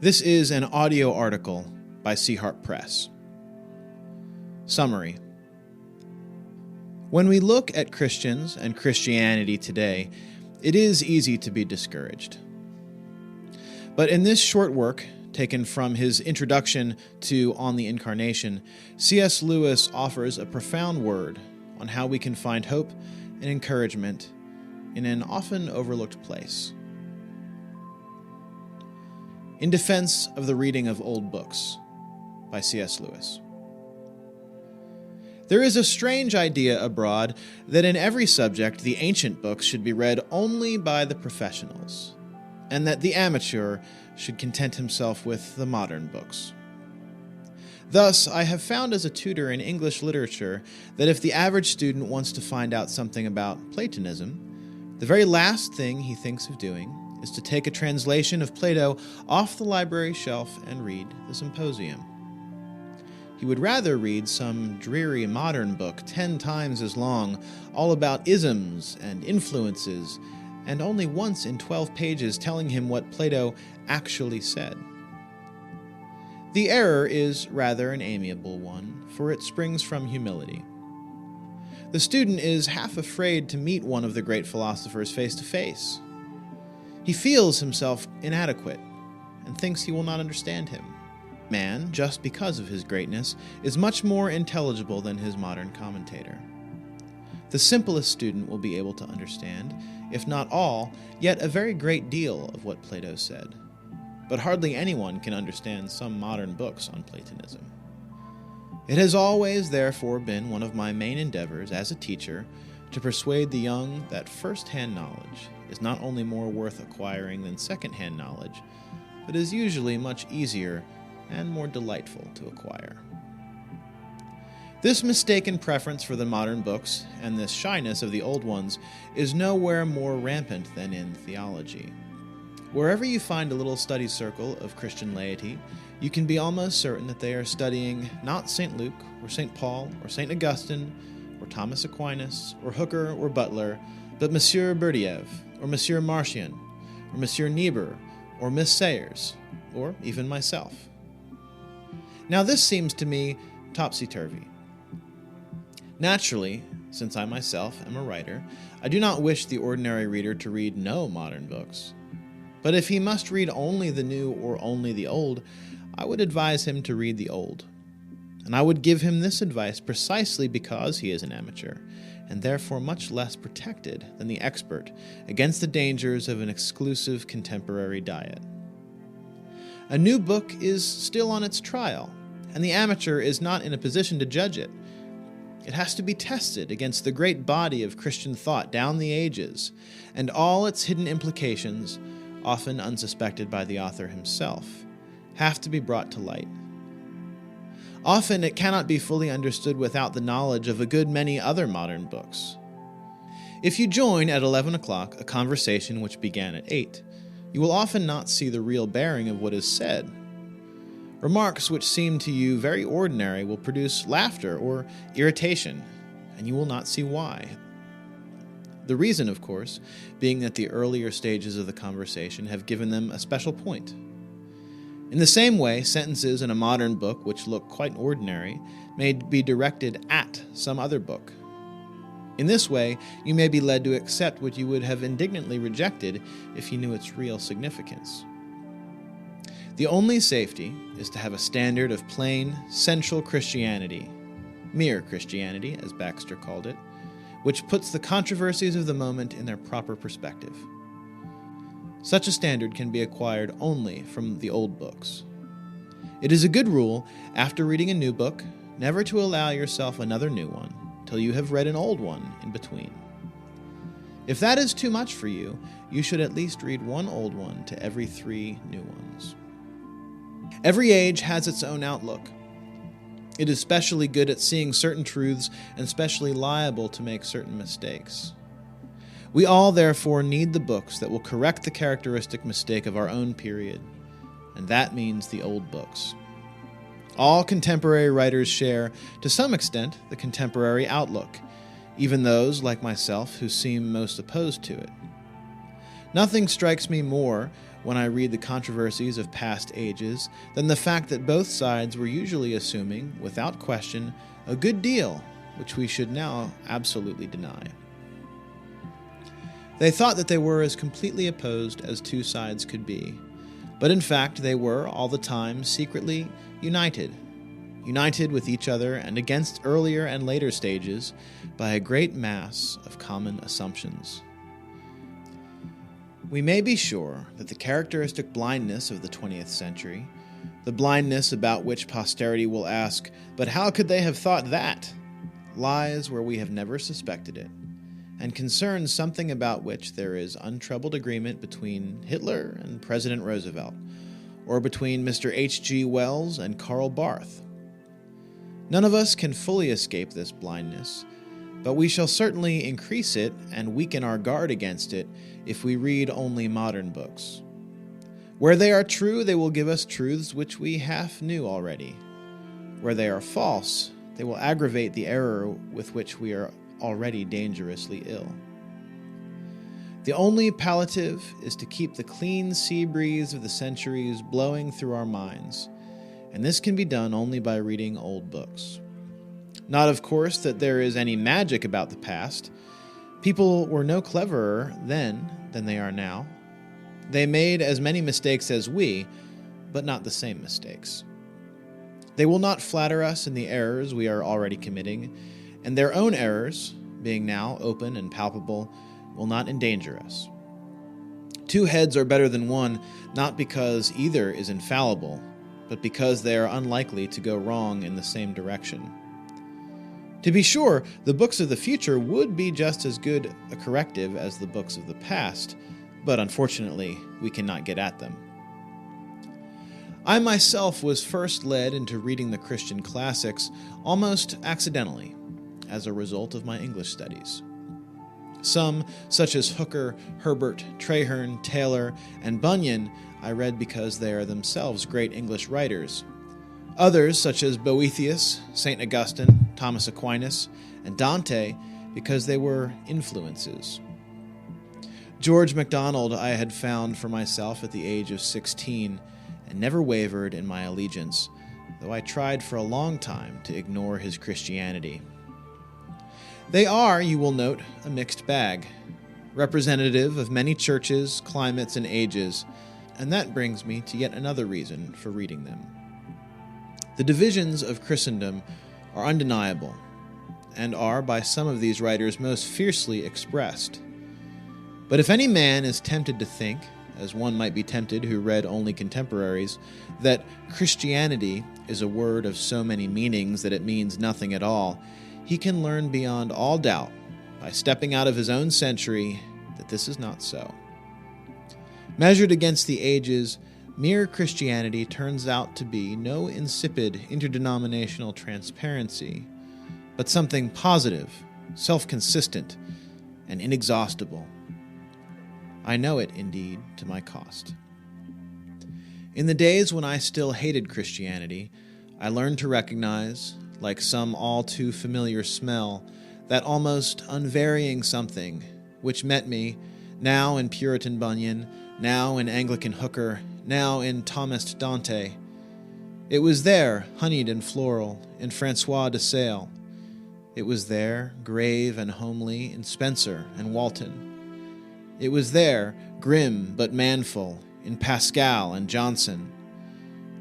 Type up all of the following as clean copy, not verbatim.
This is an audio article by Seahart Press. Summary. When we look at Christians and Christianity today, it is easy to be discouraged. But in this short work, taken from his introduction to On the Incarnation, C.S. Lewis offers a profound word on how we can find hope and encouragement in an often overlooked place. In Defense of the Reading of Old Books by C.S. Lewis. There is a strange idea abroad that in every subject the ancient books should be read only by the professionals, and that the amateur should content himself with the modern books. Thus, I have found as a tutor in English literature that if the average student wants to find out something about Platonism, the very last thing he thinks of doing is to take a translation of Plato off the library shelf and read the Symposium. He would rather read some dreary modern book 10 times as long, all about isms and influences, and only once in 12 pages telling him what Plato actually said. The error is rather an amiable one, for it springs from humility. The student is half afraid to meet one of the great philosophers face to face. He feels himself inadequate and thinks he will not understand him. Man, just because of his greatness, is much more intelligible than his modern commentator. The simplest student will be able to understand, if not all, yet a very great deal of what Plato said. But hardly anyone can understand some modern books on Platonism. It has always, therefore, been one of my main endeavors as a teacher to persuade the young that first-hand knowledge is not only more worth acquiring than second-hand knowledge, but is usually much easier and more delightful to acquire. This mistaken preference for the modern books and this shyness of the old ones is nowhere more rampant than in theology. Wherever you find a little study circle of Christian laity, you can be almost certain that they are studying not St. Luke or St. Paul or St. Augustine or Thomas Aquinas or Hooker or Butler, but Monsieur Berdiev or Monsieur Marcion or Monsieur Niebuhr or Miss Sayers or even myself. Now this seems to me topsy-turvy. Naturally, since I myself am a writer, I do not wish the ordinary reader to read no modern books. But if he must read only the new or only the old, I would advise him to read the old. And I would give him this advice precisely because he is an amateur, and therefore much less protected than the expert against the dangers of an exclusive contemporary diet. A new book is still on its trial, and the amateur is not in a position to judge it. It has to be tested against the great body of Christian thought down the ages, and all its hidden implications, often unsuspected by the author himself, have to be brought to light. Often it cannot be fully understood without the knowledge of a good many other modern books. If you join at 11 o'clock a conversation which began at 8, you will often not see the real bearing of what is said. Remarks which seem to you very ordinary will produce laughter or irritation, and you will not see why. The reason, of course, being that the earlier stages of the conversation have given them a special point. In the same way, sentences in a modern book which look quite ordinary may be directed at some other book. In this way, you may be led to accept what you would have indignantly rejected if you knew its real significance. The only safety is to have a standard of plain, sensual Christianity, mere Christianity, as Baxter called it, which puts the controversies of the moment in their proper perspective. Such a standard can be acquired only from the old books. It is a good rule, after reading a new book, never to allow yourself another new one till you have read an old one in between. If that is too much for you, you should at least read one old one to every 3 new ones. Every age has its own outlook. It is specially good at seeing certain truths and specially liable to make certain mistakes. We all, therefore, need the books that will correct the characteristic mistake of our own period, and that means the old books. All contemporary writers share, to some extent, the contemporary outlook, even those, like myself, who seem most opposed to it. Nothing strikes me more when I read the controversies of past ages than the fact that both sides were usually assuming, without question, a good deal, which we should now absolutely deny. They thought that they were as completely opposed as two sides could be, but in fact they were, all the time, secretly united with each other and against earlier and later stages by a great mass of common assumptions. We may be sure that the characteristic blindness of the 20th century, the blindness about which posterity will ask, "But how could they have thought that?" lies where we have never suspected it, and concerns something about which there is untroubled agreement between Hitler and President Roosevelt, or between Mr. H.G. Wells and Karl Barth. None of us can fully escape this blindness, but we shall certainly increase it and weaken our guard against it if we read only modern books. Where they are true, they will give us truths which we half knew already. Where they are false, they will aggravate the error with which we are already dangerously ill. The only palliative is to keep the clean sea breeze of the centuries blowing through our minds, and this can be done only by reading old books. Not, of course, that there is any magic about the past. People were no cleverer then than they are now. They made as many mistakes as we, but not the same mistakes. They will not flatter us in the errors we are already committing, and their own errors, being now open and palpable, will not endanger us. Two heads are better than one, not because either is infallible, but because they are unlikely to go wrong in the same direction. To be sure, the books of the future would be just as good a corrective as the books of the past, but unfortunately, we cannot get at them. I myself was first led into reading the Christian classics almost accidentally, as a result of my English studies. Some, such as Hooker, Herbert, Traherne, Taylor, and Bunyan, I read because they are themselves great English writers. Others, such as Boethius, St. Augustine, Thomas Aquinas, and Dante, because they were influences. George MacDonald I had found for myself at the age of 16, and never wavered in my allegiance, though I tried for a long time to ignore his Christianity. They are, you will note, a mixed bag, representative of many churches, climates, and ages, and that brings me to yet another reason for reading them. The divisions of Christendom are undeniable, and are by some of these writers most fiercely expressed. But if any man is tempted to think, as one might be tempted who read only contemporaries, that Christianity is a word of so many meanings that it means nothing at all, he can learn beyond all doubt, by stepping out of his own century, that this is not so. Measured against the ages, mere Christianity turns out to be no insipid interdenominational transparency, but something positive, self-consistent, and inexhaustible. I know it, indeed, to my cost. In the days when I still hated Christianity, I learned to recognize, like some all too familiar smell, that almost unvarying something which met me, now in Puritan Bunyan, now in Anglican Hooker, now in Thomist Dante. It was there, honeyed and floral, in Francois de Sales. It was there, grave and homely, in Spencer and Walton. It was there, grim but manful, in Pascal and Johnson.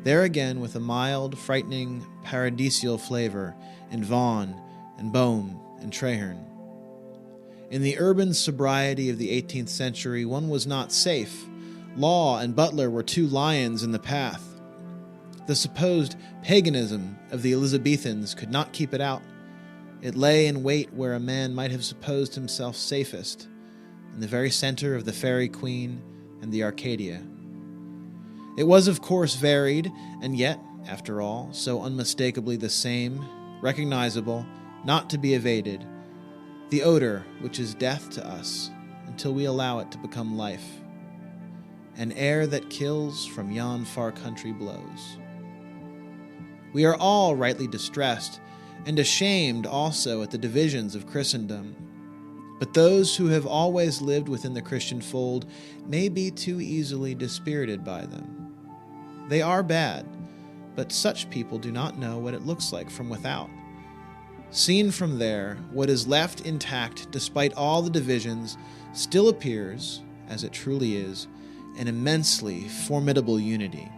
There again, with a mild, frightening, paradisial flavor, in Vaughan and Boehme and Traherne. In the urban sobriety of the 18th century, one was not safe. Law and Butler were two lions in the path. The supposed paganism of the Elizabethans could not keep it out. It lay in wait where a man might have supposed himself safest, in the very center of the Fairy Queen and the Arcadia. It was, of course, varied, and yet, after all, so unmistakably the same, recognizable, not to be evaded, the odor which is death to us until we allow it to become life. An air that kills from yon far country blows. We are all rightly distressed, and ashamed also at the divisions of Christendom. But those who have always lived within the Christian fold may be too easily dispirited by them. They are bad, but such people do not know what it looks like from without. Seen from there, what is left intact despite all the divisions still appears, as it truly is, an immensely formidable unity.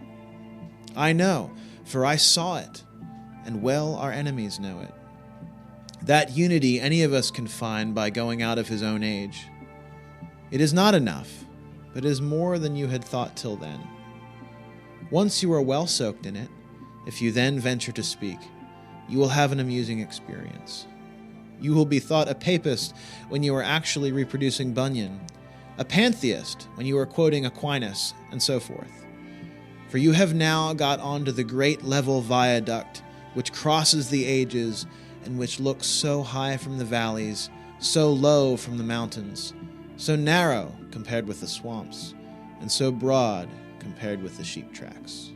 I know, for I saw it, and well our enemies know it. That unity any of us can find by going out of his own age. It is not enough, but is more than you had thought till then. Once you are well soaked in it, if you then venture to speak, you will have an amusing experience. You will be thought a papist when you are actually reproducing Bunyan, a pantheist when you are quoting Aquinas, and so forth. For you have now got onto the great level viaduct which crosses the ages and which looks so high from the valleys, so low from the mountains, so narrow compared with the swamps, and so broad compared with the sheep tracks.